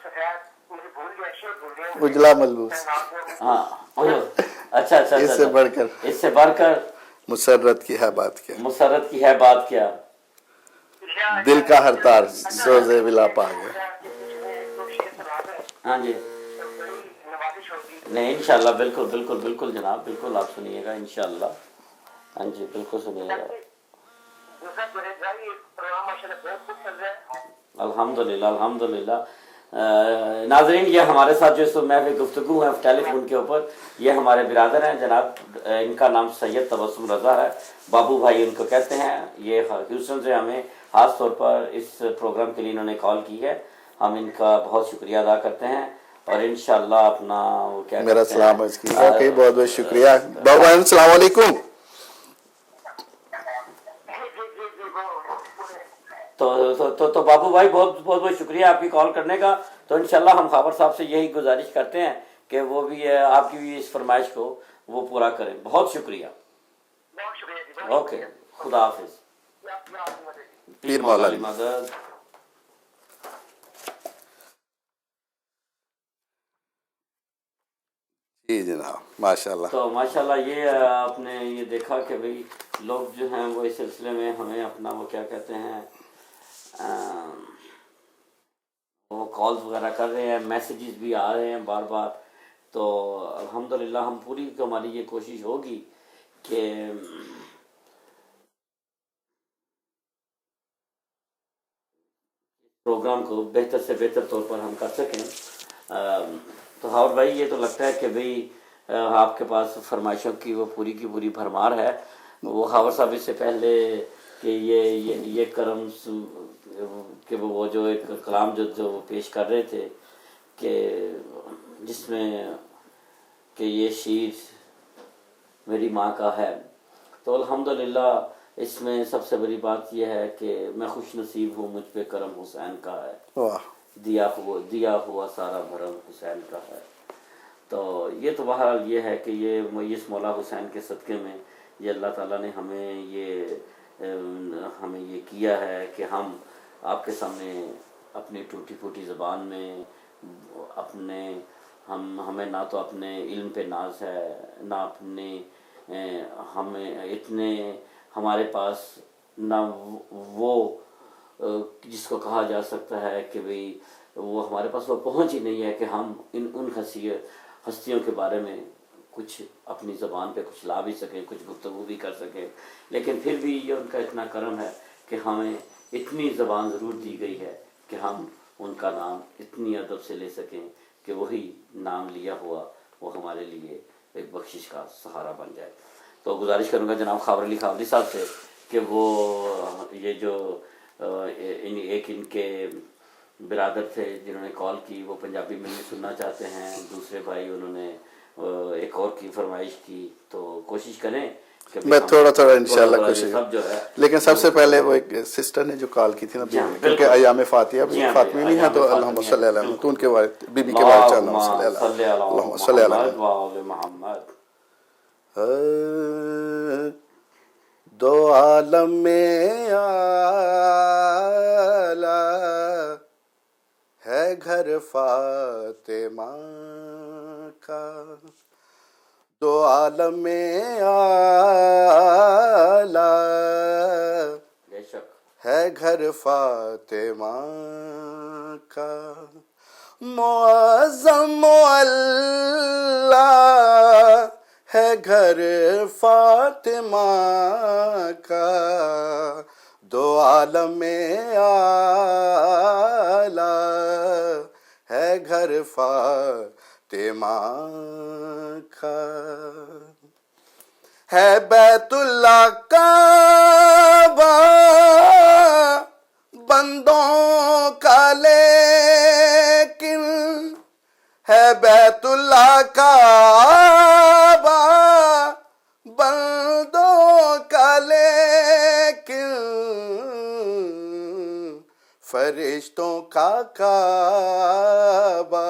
سفید مجھے بھول گیا، شیر بھول گیا، اجلا ملبوس، اچھا اس سے بڑھ کر مسرت کی ہے بات کیا، مسرت کی ہے بات کیا، دل کا ہر تار سوزے ولا پا گیا۔ ہاں جی، نہیں انشاءاللہ، بالکل بالکل بالکل جناب، بالکل آپ سنیے گا انشاءاللہ، ہاں جی بالکل سنیے گا۔ الحمدللہ الحمدللہ۔ ناظرین، یہ ہمارے ساتھ جو اس وقت محفل گفتگو ہے ٹیلی فون کے اوپر، یہ ہمارے برادر ہیں جناب، ان کا نام سید تبسم رضا ہے، بابو بھائی ان کو کہتے ہیں۔ یہ ہیوسٹن سے ہمیں خاص طور پر اس پروگرام کے لیے انہوں نے کال کی ہے، ہم ان کا بہت شکریہ ادا کرتے ہیں، اور انشاءاللہ اپنا وہ کیا میرا کہتے ہیں، سلام ہے اس کی، اوکے بہت بہت شکریہ بابا بھائی، السلام علیکم۔ تو بابو بھائی بہت بہت شکریہ آپ کی کال کرنے کا۔ تو انشاءاللہ ہم خاور صاحب سے یہی گزارش کرتے ہیں کہ وہ بھی آپ کی بھی اس فرمائش کو وہ پورا کریں۔ بہت شکریہ، اوکے، خدا حافظ۔ پیر مولا علی مدد۔ جی جناب، ماشاءاللہ۔ تو ماشاءاللہ یہ آپ نے یہ دیکھا کہ بھئی لوگ جو ہیں وہ اس سلسلے میں ہمیں اپنا وہ کیا کہتے ہیں وہ کالز وغیرہ کر رہے ہیں، میسیجز بھی آ رہے ہیں بار بار۔ تو الحمدللہ ہم پوری ہماری یہ کوشش ہوگی کہ پروگرام کو بہتر سے بہتر طور پر ہم کر سکیں۔ تو ہاور بھائی یہ تو لگتا ہے کہ بھئی آپ کے پاس فرمائشوں کی وہ پوری کی پوری بھرمار ہے۔ وہ ہاور صاحب اس سے پہلے کہ یہ کرم کہ وہ جو ایک کلام جو پیش کر رہے تھے کہ جس میں کہ یہ شیر میری ماں کا ہے، تو الحمدللہ اس میں سب سے بڑی بات یہ ہے کہ میں خوش نصیب ہوں، مجھ پہ کرم حسین کا ہے، واہ، دیا ہوا سارا بھرم حسین کا ہے۔ تو یہ تو بہرحال یہ ہے کہ یہ میس مولا حسین کے صدقے میں یہ اللہ تعالیٰ نے ہمیں یہ کیا ہے کہ ہم آپ کے سامنے اپنی ٹوٹی پھوٹی زبان میں ہمیں نہ تو اپنے علم پہ ناز ہے، نہ اپنے ہمیں اتنے ہمارے پاس نہ وہ جس کو کہا جا سکتا ہے کہ بھئی وہ ہمارے پاس وہ پہنچ ہی نہیں ہے کہ ہم ان ہستیوں کے بارے میں کچھ اپنی زبان پہ کچھ لا بھی سکیں، کچھ گفتگو بھی کر سکیں، لیکن پھر بھی یہ ان کا اتنا کرم ہے کہ ہمیں اتنی زبان ضرور دی گئی ہے کہ ہم ان کا نام اتنی ادب سے لے سکیں کہ وہی نام لیا ہوا وہ ہمارے لیے ایک بخشش کا سہارا بن جائے۔ تو گزارش کروں گا جناب خاور علی خاوری صاحب سے کہ وہ یہ جو ایک ان کے برادر تھے جنہوں نے کال کی، وہ پنجابی میں نہیں سننا چاہتے ہیں، دوسرے بھائی انہوں نے ایک اور کی فرمائش کی، تو کوشش کریں کہ میں تھوڑا انشاءاللہ تھوڑا کوشش، سب جو ہے، لیکن سب سے پہلے وہ ایک سسٹر نے جو کال کی تھی نا جی ہاں، کیونکہ بالکل۔ ایام فاتحہ جی ہاں، فاطمی نہیں ہے، تو ایام اللہم فاطمیہ، صلی علی محمد، تو ان کے بی بی کے اللہم بارے اللہم صلی علی صلی علی اللہم صلی علی محمد وآل محمد۔ دو عالم میں آلہ ہے گھر فاطمہ کا، دو عالم میں آلہ شک ہے گھر فاطمہ کا معظم معلا ہے گھر فاطمہ کا دو عالم اعلی ہے گھر فاطمہ کا ہے بیت اللہ کعبہ بندوں کا لیکن ہے بیت اللہ کعبہ بندوں کا لیکن فرشتوں کا کعبہ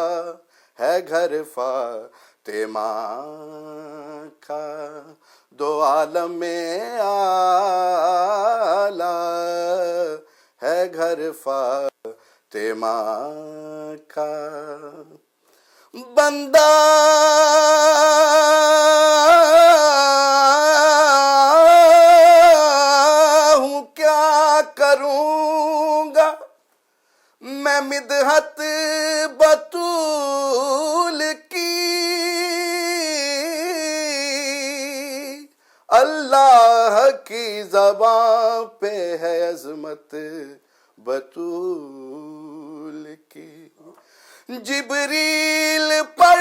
ہے گھر فاطمہ کا دو عالم اعلی ہے گھر فاطمہ کا بندہ ہوں کیا کروں گا میں مدحت بطول کی اللہ کی زبان پہ ہے عظمت بطول کی جبریل پر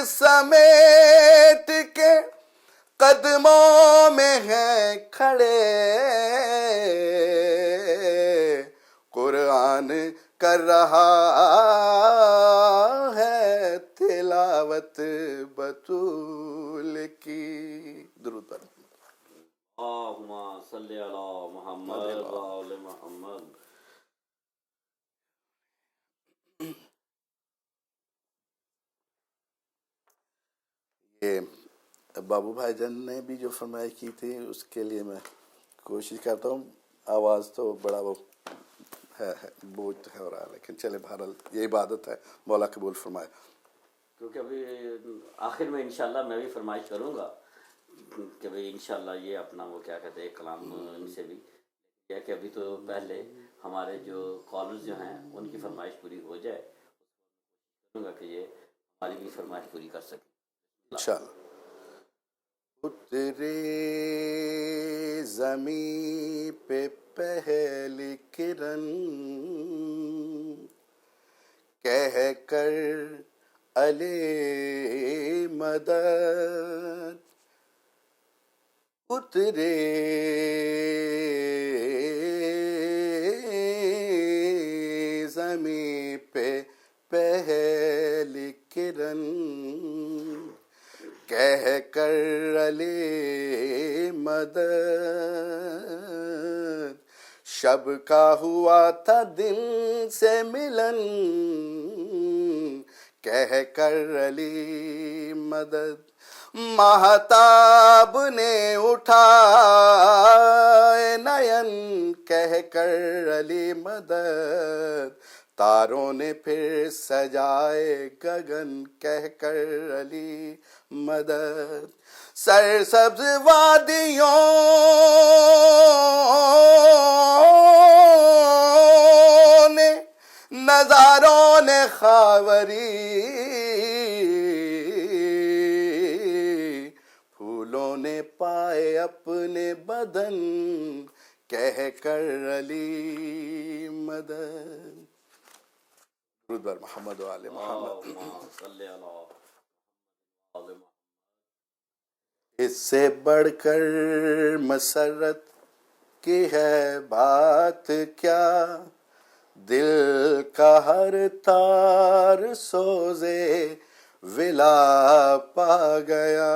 سمیٹ کے قدموں میں ہیں کھڑے قرآن کر رہا ہے تلاوت بطول کی درود پر اللہم صلی علی محمد و آل محمد. یہ بابو بھائی جان نے بھی جو فرمائش کی تھی اس کے لیے میں کوشش کرتا ہوں. آواز تو بڑا وہ ہے بوجھ تو ہے ہو رہا ہے لیکن چلے بہرحال یہ عبادت ہے. مولا قبول فرمائے. کیونکہ ابھی آخر میں انشاءاللہ میں بھی فرمائش کروں گا کہ بھئی انشاءاللہ یہ اپنا وہ کیا کہتے ہیں کلام ان سے بھی کیا کہ ابھی تو پہلے ہمارے جو کالرز جو ہیں ان کی فرمائش پوری ہو جائے کروں گا کہ یہ ہماری بھی فرمائش پوری کر سکیں انشاءاللہ. اترے زمین پہ پہلی کرن کہہ کر علی مدد اترے زمین پہ پہلی کرن کہہ کر علی مدد شب کا ہوا تھا دن سے ملن کہہ کر علی مدد مہتاب نے اٹھائے نین کہہ کر علی مدد تاروں نے پھر سجائے گگن کہہ کر علی مدد سرسبز وادیوں نے نظاروں نے خاوری پھولوں نے پائے اپنے بدن کہہ کر علی مدد. درود بر محمد و آل محمد. اللہم صلی علی محمد. اس سے بڑھ کر مسرت کی ہے بات کیا دل کا ہر تار سوزے ولا پا گیا.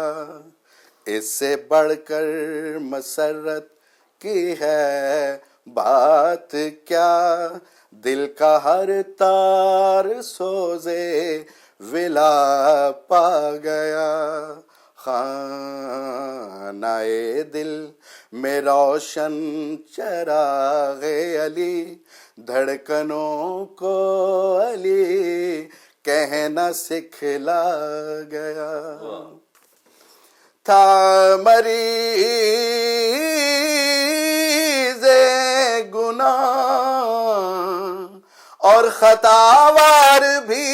اس سے بڑھ کر مسرت کی ہے بات کیا دل کا ہر تار سوزے ولا پا گیا. خانہ دل میں روشن چراغ علی دھڑکنوں کو علی کہنا سکھلا گیا. تھا مریض گناہ اور خطاوار بھی،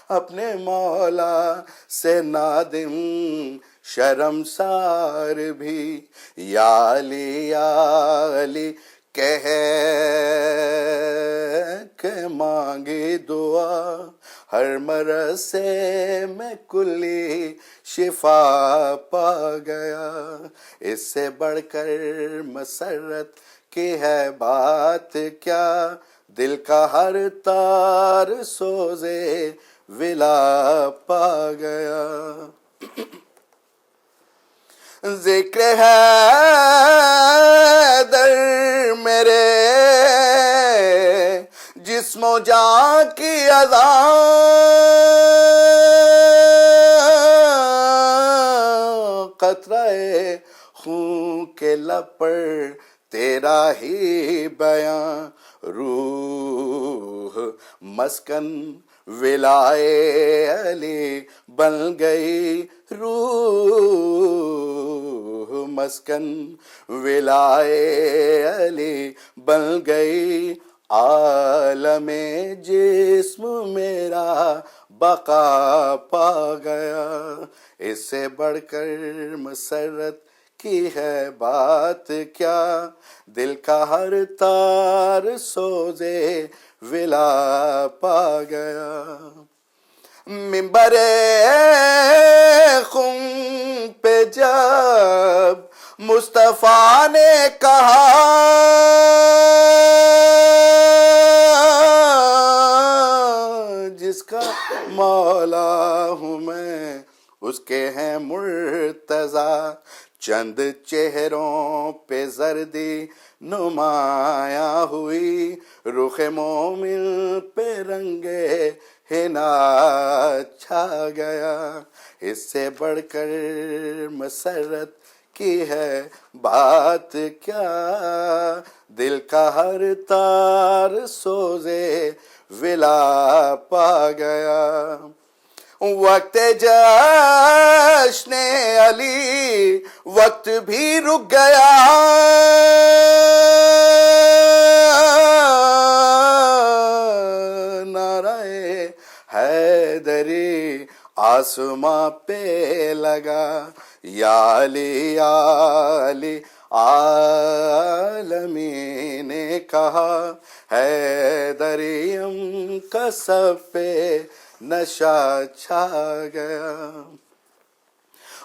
اپنے مولا سے نادم شرمسار بھی، یا علی کہہ کے مانگی دعا، ہر مرض سے میں کلی شفا پا گیا، اس سے بڑھ کر مسرت کی ہے بات کیا، دل کا ہر تار سوزے ولا پا گیا، ذکر ہے در میرے جسم و جان کی اذان، قطرہ خون کے لب پر تیرا ہی بیاں، روح مسکن ولائے علی بن گئی، روح مسکن ولائے علی بن گئی، عالم جسم میرا بقا پا گیا، اس سے بڑھ کر مسرت کی ہے بات کیا، دل کا ہر تار سوزے ولا پا گیا، منبر خم پہ جب مصطفیٰ نے کہا جس کا مولا ہوں میں اس کے ہیں مرتضیٰ، چند چہروں پہ زردی نمایاں ہوئی، رخ مومن پہ رنگ حنا چھا گیا، اس سے بڑھ کر مسرت کی ہے بات کیا، دل کا ہر تار سوزے ولا پا گیا، وقت جشن علی وقت بھی رک گیا، نعرہ حیدری آسماں پہ لگا، یا علی عالمی نے کہا، حیدریم کا سب پہ نشہ چھا گیا،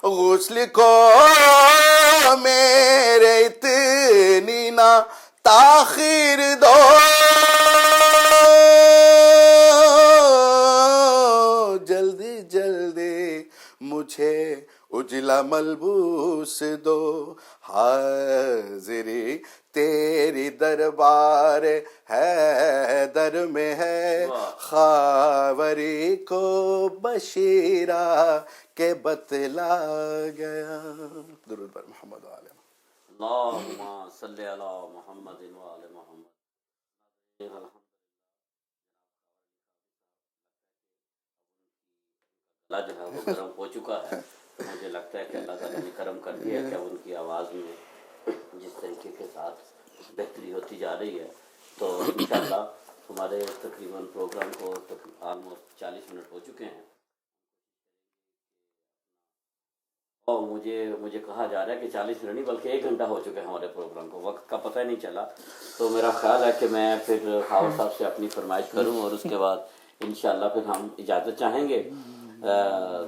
غسل کو میرے اتنی نہ تاخیر دو، جلدی جلدی مجھے اجلا ملبوس دو، حاضری تیری دربار حیدر میں ہے، خاوری کو بشیرہ کے بتلا گیا، درود بر محمد و آل محمد۔ اللہم صلی علی محمد و آل محمد۔ اللہ جو ہے وہ گرم ہو چکا ہے، مجھے لگتا ہے کہ اللہ تعالیٰ نے کرم کر دیا کہ ان کی آواز میں جس طریقے کے ساتھ بہتری ہوتی جا رہی ہے، تو انشاءاللہ ہمارے تقریباً پروگرام کو آلموسٹ 40 منٹ ہو چکے ہیں، اور مجھے کہا جا رہا ہے کہ 40 منٹ نہیں بلکہ 1 گھنٹہ ہو چکے ہیں ہمارے پروگرام کو، وقت کا پتہ ہی نہیں چلا، تو میرا خیال ہے کہ میں پھر خاور صاحب سے اپنی فرمائش کروں اور اس کے بعد انشاءاللہ پھر ہم اجازت چاہیں گے،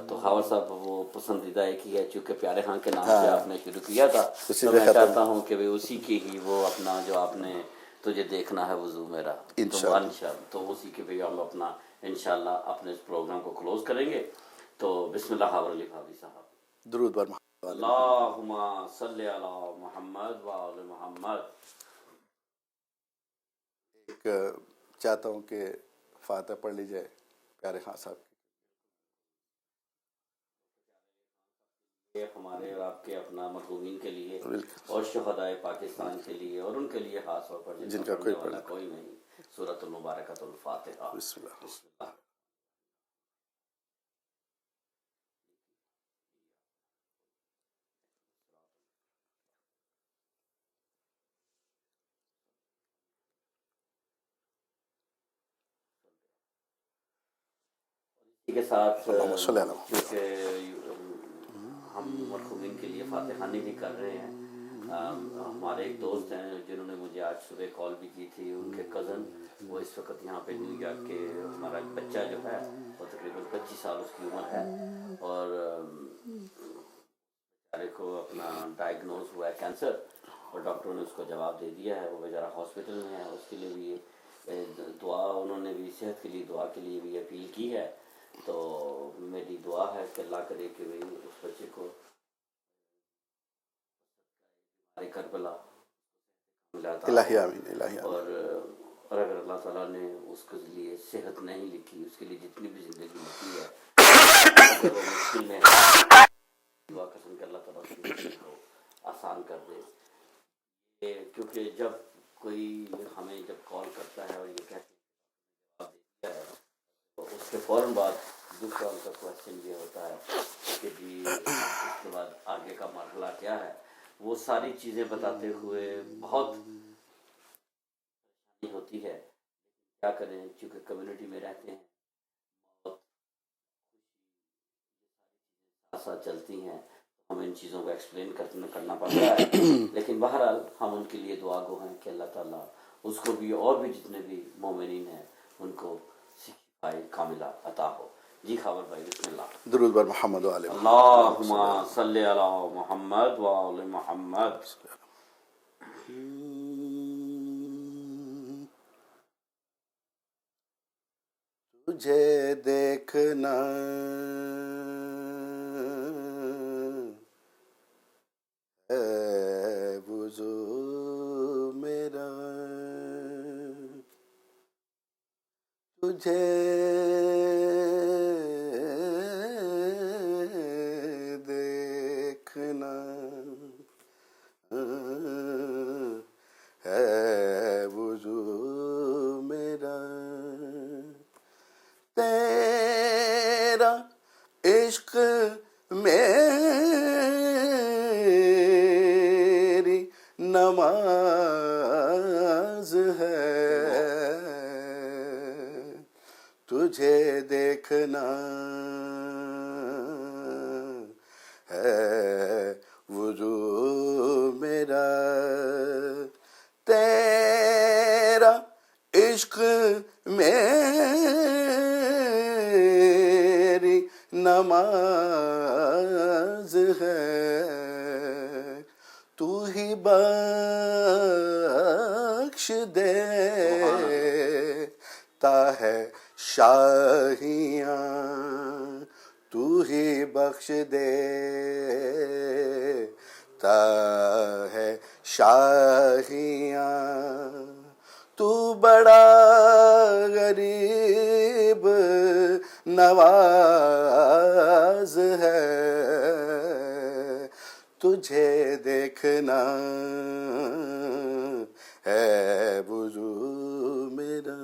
تو خاور صاحب وہ پسندیدہ ایک ہی ہے، چونکہ پیارے خان کے نام سے آپ نے شروع کیا تھا، تو میں چاہتا ہوں کہ اسی کی ہی وہ اپنا جو آپ نے تجھے دیکھنا ہے وضو میرا، تو اسی کے بھی ہم اپنا انشاءاللہ اپنے اس پروگرام کو کلوز کریں گے، تو بسم اللہ خاور علی خاوری صاحب۔ درود بر محمد۔ اللہم صلی علی محمد و آل محمد۔ ایک چاہتا ہوں کہ فاتح پڑھ لی جائے پیارے خان صاحب کی۔ یہ ہمارے اور آپ کے اپنا مرحومین کے لیے اور شہدائے پاکستان کے لیے اور ان کے لیے خاص طور پر جن کا پڑھنے والا کوئی نہیں. سورۃ المبارکۃ الفاتحہ. بسم اللہ. بسم اللہ. اسی کے ساتھ کیونکہ ہم مرحومین کے لیے فاتحانی بھی کر رہے ہیں. ہمارے ایک دوست ہیں جنہوں نے مجھے آج صبح کال بھی کی تھی. ان کے کزن وہ اس وقت یہاں پہ نیو یارک کے, ہمارا بچہ جو ہے وہ تقریباً 25 سال اس کی عمر ہے اور بیچارے کو اپنا ڈائگنوز ہوا ہے کینسر اور ڈاکٹروں نے اس کو جواب دے دیا ہے. وہ بیچارہ ہاسپٹل میں ہے. اس کے لیے بھی دعا, انہوں نے بھی صحت کے لیے دعا کے لیے بھی اپیل کی ہے. تو میری دعا ہے کہ اللہ کرے کہ بھئی اس بچے کو کربلا الہی آمین, الہی آمین. اور اگر اللہ تعالیٰ نے اس کے لیے صحت نہیں لکھی, اس کے لیے جتنی بھی زندگی لکھی ہے اگر وہ مشکل میں ہے دعا قسم کہ اللہ تعالیٰ اس کی مشکل کو آسان کر دے. کیونکہ جب کوئی ہمیں جب کال کرتا ہے اور یہ کہتے ہیں تو اس کے فوراً بعد دوسرا ان کا کوشچن یہ ہوتا ہے کہ جی اس کے بعد آگے کا مرحلہ کیا ہے. وہ ساری چیزیں بتاتے ہوئے بہت ہوتی ہے. کیا کریں, چونکہ کمیونٹی میں رہتے ہیں, بہت ساتھ چلتی ہیں, ہمیں ان چیزوں کو ایکسپلین کرنا پڑتا ہے. لیکن بہرحال ہم ان کے لیے دعا گو ہیں کہ اللہ تعالیٰ اس کو بھی اور بھی جتنے بھی مومنین ہیں ان کو شفائے کاملہ عطا ہو. جی خاور بھائی بسم اللہ. درود بر محمد و آل محمد. اللہم صلی علی محمد و آل محمد. تجھے دیکھنا ہے وضو میرا, تجھے دیکھنا ہے وضو میرا, تیرا عشق میری نماز ہے, تجھے دیکھنا ہے وضو میرا, تیرا عشق میری نماز ہے, تو ہی بخش دیتا ہے شاہیاں, تو ہی بخش دیتا ہے شاہیاں, تو بڑا غریب نواز ہے, تجھے دیکھنا ہے وضو میرا.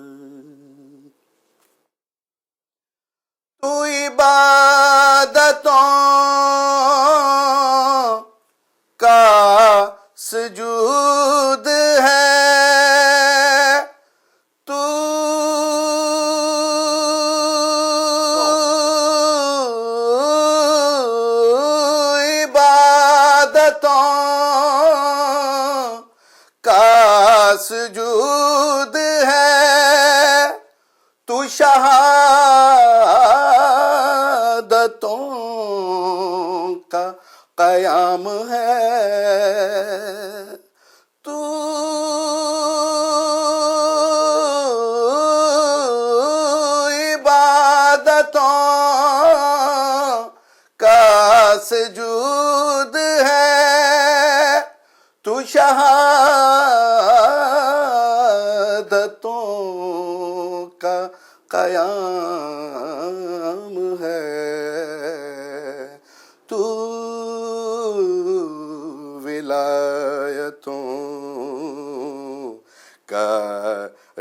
تو عبادتوں کا سجود ہے, تو عبادتوں کا سجود ہے, تو شہادتوں کا قیام ہے, تو عبادتوں کا سجود ہے, تو شہادتوں کا قیام. 'Cause '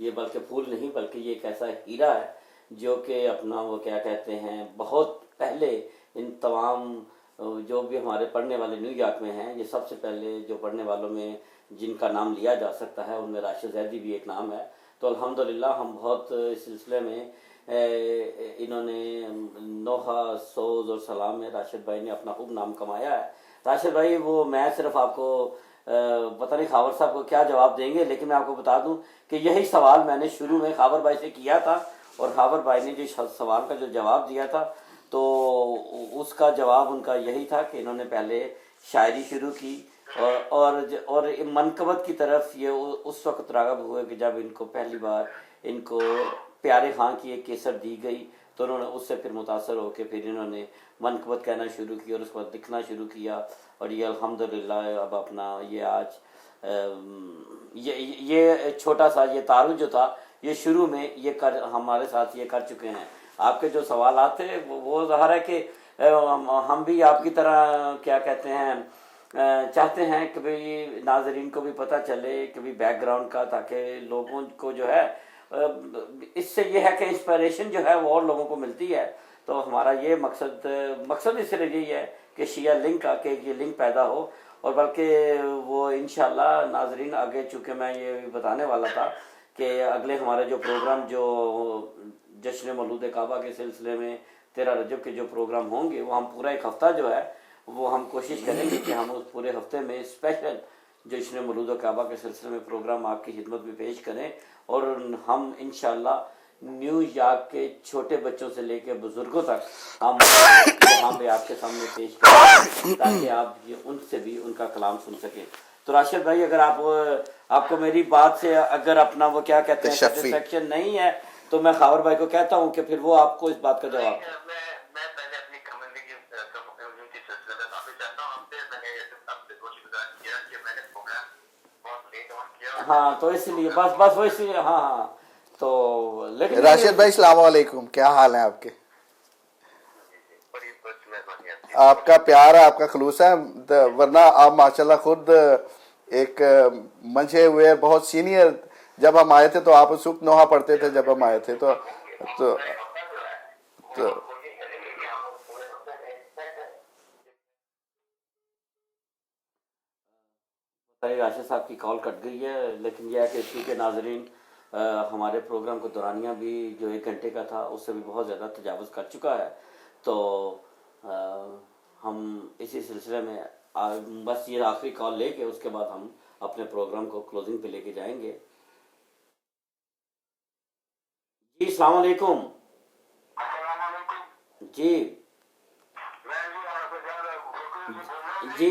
یہ بلکہ پھول نہیں بلکہ یہ ایک ایسا ہیرا ہے جو کہ اپنا وہ کیا کہتے ہیں بہت پہلے ان تمام جو بھی ہمارے پڑھنے والے نیو یارک میں ہیں، یہ سب سے پہلے جو پڑھنے والوں میں جن کا نام لیا جا سکتا ہے ان میں راشد زیدی بھی ایک نام ہے۔ تو الحمدللہ ہم بہت اس سلسلے میں انہوں نے نوحہ سوز اور سلام میں راشد بھائی نے اپنا خوب نام کمایا ہے۔ راشد بھائی وہ میں صرف آپ کو پتہ نہیں خاور صاحب کو کیا جواب دیں گے، لیکن میں آپ کو بتا دوں کہ یہی سوال میں نے شروع میں خاور بھائی سے کیا تھا، اور خاور بھائی نے جو سوال کا جو جواب دیا تھا تو اس کا جواب ان کا یہی تھا کہ انہوں نے پہلے شاعری شروع کی اور منقبت کی طرف یہ اس وقت راغب ہوئے کہ جب ان کو پہلی بار ان کو پیارے خان کی ایک کیسٹ دی گئی تو انہوں نے اس سے پھر متاثر ہو کے پھر انہوں نے منقبت کہنا شروع کی اور اس کے بعد لکھنا شروع کیا، اور یہ الحمدللہ اب اپنا یہ آج یہ چھوٹا سا یہ تعارف جو تھا یہ شروع میں یہ ہمارے ساتھ یہ کر چکے ہیں۔ آپ کے جو سوالات تھے وہ ظاہر ہے کہ ہم بھی آپ کی طرح کیا کہتے ہیں چاہتے ہیں کہ بھئی ناظرین کو بھی پتہ چلے کہ بھی بیک گراؤنڈ کا، تاکہ لوگوں کو جو ہے اس سے یہ ہے کہ انسپائریشن جو ہے وہ اور لوگوں کو ملتی ہے۔ تو ہمارا یہ مقصد اس سے یہی ہے کہ شیعہ لنک کا کہ یہ لنک پیدا ہو، اور بلکہ وہ انشاءاللہ ناظرین آگے، چونکہ میں یہ بتانے والا تھا کہ اگلے ہمارے جو پروگرام جو جشن مولود کعبہ کے سلسلے میں 13 رجب کے جو پروگرام ہوں گے وہ ہم پورا ایک ہفتہ جو ہے وہ ہم کوشش کریں گے کہ ہم اس پورے ہفتے میں اسپیشل جشن مولود کعبہ کے سلسلے میں پروگرام آپ کی خدمت میں پیش کریں، اور ہم انشاءاللہ نیو یارک کے چھوٹے بچوں سے لے کے بزرگوں تک ہم وہاں پہ آپ کے سامنے پیش کریں تاکہ آپ ان سے بھی ان کا کلام سن سکیں۔ تو راشد بھائی اگر آپ کو میری بات سے اگر اپنا وہ کیا کہتے ہیں سیٹسفیکشن نہیں ہے تو میں خاور بھائی کو کہتا ہوں کہ پھر وہ آپ کو اس بات کا جواب میں پہلے اپنی کمیونٹی کی سلسلے میں معافی چاہتا ہوں آپ سے، میں نے آپ سے کوشش کیا کہ میں نے پروگرام بہت لیٹ آن کیا۔ ہاں تو اس لیے بس وہ اس لیے ہاں تو لیکن راشد بھائی السلام علیکم، کیا حال ہیں آپ کے؟ آپ کا پیار ہے، آپ کا خلوص ہے، ورنہ آپ ماشاءاللہ خود ایک منجھے ہوئے بہت سینئر، جب ہم آئے تھے تو آپ سکھ نوحہ پڑھتے تھے جب ہم آئے تھے تو راشد صاحب کی کال کٹ گئی ہے، لیکن یہ ہے کہ چونکہ ناظرین ہمارے پروگرام کو دورانیہ بھی جو 1 گھنٹے کا تھا اس سے بھی بہت زیادہ تجاوز کر چکا ہے، تو ہم اسی سلسلے میں بس یہ آخری کال لے کے اس کے بعد ہم اپنے پروگرام کو کلوزنگ پہ لے کے جائیں گے۔ جی السلام علیکم۔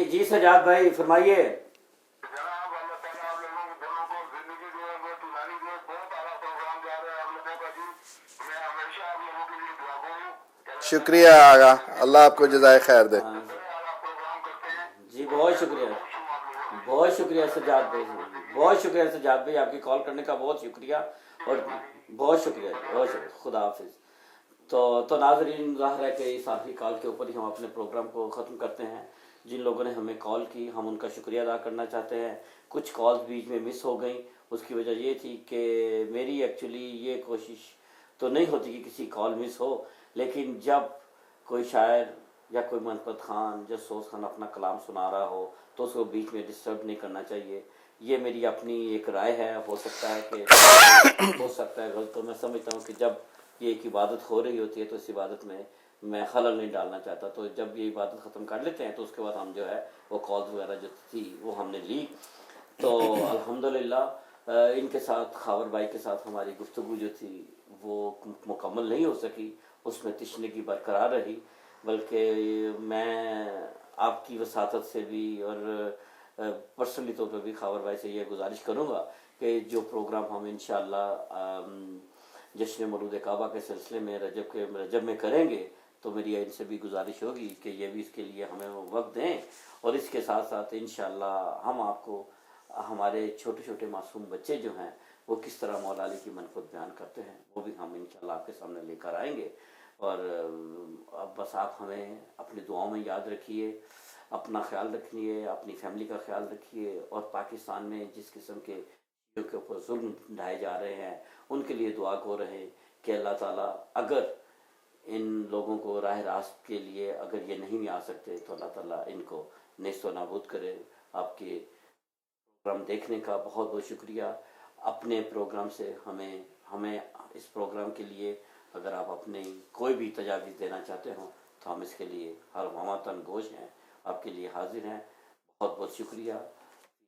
جی سجاد بھائی فرمائیے۔ شکریہ آگا، اللہ آپ کو جزائے خیر دے۔ جی بہت شکریہ سجاد بھائی، بہت شکریہ سجاد بھائی، آپ کی کال کرنے کا بہت شکریہ، اور بہت شکریہ، خدا حافظ۔ تو ناظرین ظاہر ہے کہ اس آخری کال کے اوپر ہی ہم اپنے پروگرام کو ختم کرتے ہیں۔ جن لوگوں نے ہمیں کال کی ہم ان کا شکریہ ادا کرنا چاہتے ہیں۔ کچھ کالز بیچ میں مس ہو گئیں، اس کی وجہ یہ تھی کہ میری ایکچولی یہ کوشش تو نہیں ہوتی کہ کسی کال مس ہو، لیکن جب کوئی شاعر یا کوئی منقبت خان جو سوز خان اپنا کلام سنا رہا ہو تو اس کو بیچ میں ڈسٹرب نہیں کرنا چاہیے۔ یہ میری اپنی ایک رائے ہے، ہو سکتا ہے غلط، تو میں سمجھتا ہوں کہ جب یہ ایک عبادت ہو رہی ہوتی ہے تو اس عبادت میں خلل نہیں ڈالنا چاہتا، تو جب یہ عبادت ختم کر لیتے ہیں تو اس کے بعد ہم جو ہے وہ کالز وغیرہ جو تھی وہ ہم نے لی۔ تو الحمدللہ ان کے ساتھ خاور بھائی کے ساتھ ہماری گفتگو جو تھی وہ مکمل نہیں ہو سکی، اس میں تشنگی برقرار رہی، بلکہ میں آپ کی وساطت سے بھی اور پرسنلی طور پہ بھی خاور بھائی سے یہ گزارش کروں گا کہ جو پروگرام ہم انشاءاللہ جشن مولود کعبہ کے سلسلے میں رجب میں کریں گے تو میری ان سے بھی گزارش ہوگی کہ یہ بھی اس کے لیے ہمیں وقت دیں، اور اس کے ساتھ ساتھ انشاءاللہ ہم آپ کو ہمارے چھوٹے چھوٹے معصوم بچے جو ہیں وہ کس طرح مولا علی کی منقبت بیان کرتے ہیں وہ بھی ہم انشاءاللہ آپ کے سامنے لے کر آئیں گے۔ اور اب بس آپ ہمیں اپنی دعاؤں میں یاد رکھیے، اپنا خیال رکھیے، اپنی فیملی کا خیال رکھیے، اور پاکستان میں جس قسم کے کے اوپر ظلم ڈھائے جا رہے ہیں ان کے لیے دعا گو رہے کہ اللہ تعالیٰ اگر ان لوگوں کو راہ راست کے لیے اگر یہ نہیں آ سکتے تو اللہ تعالیٰ ان کو نیست و نابود کرے. آپ کے پروگرام دیکھنے کا بہت بہت شکریہ. اپنے پروگرام سے ہمیں اس پروگرام کے لیے اگر آپ اپنے کوئی بھی تجاویز دینا چاہتے ہوں تو ہم اس کے لیے ہر ہماتن گوش ہیں, آپ کے لیے حاضر ہیں. بہت بہت شکریہ.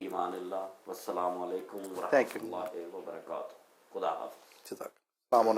ایمان اللہ والسلام علیکم ورحمۃ Thank you. اللہ وبرکاتہ. خدا حافظ. جزاک اللہ. السلام علیکم.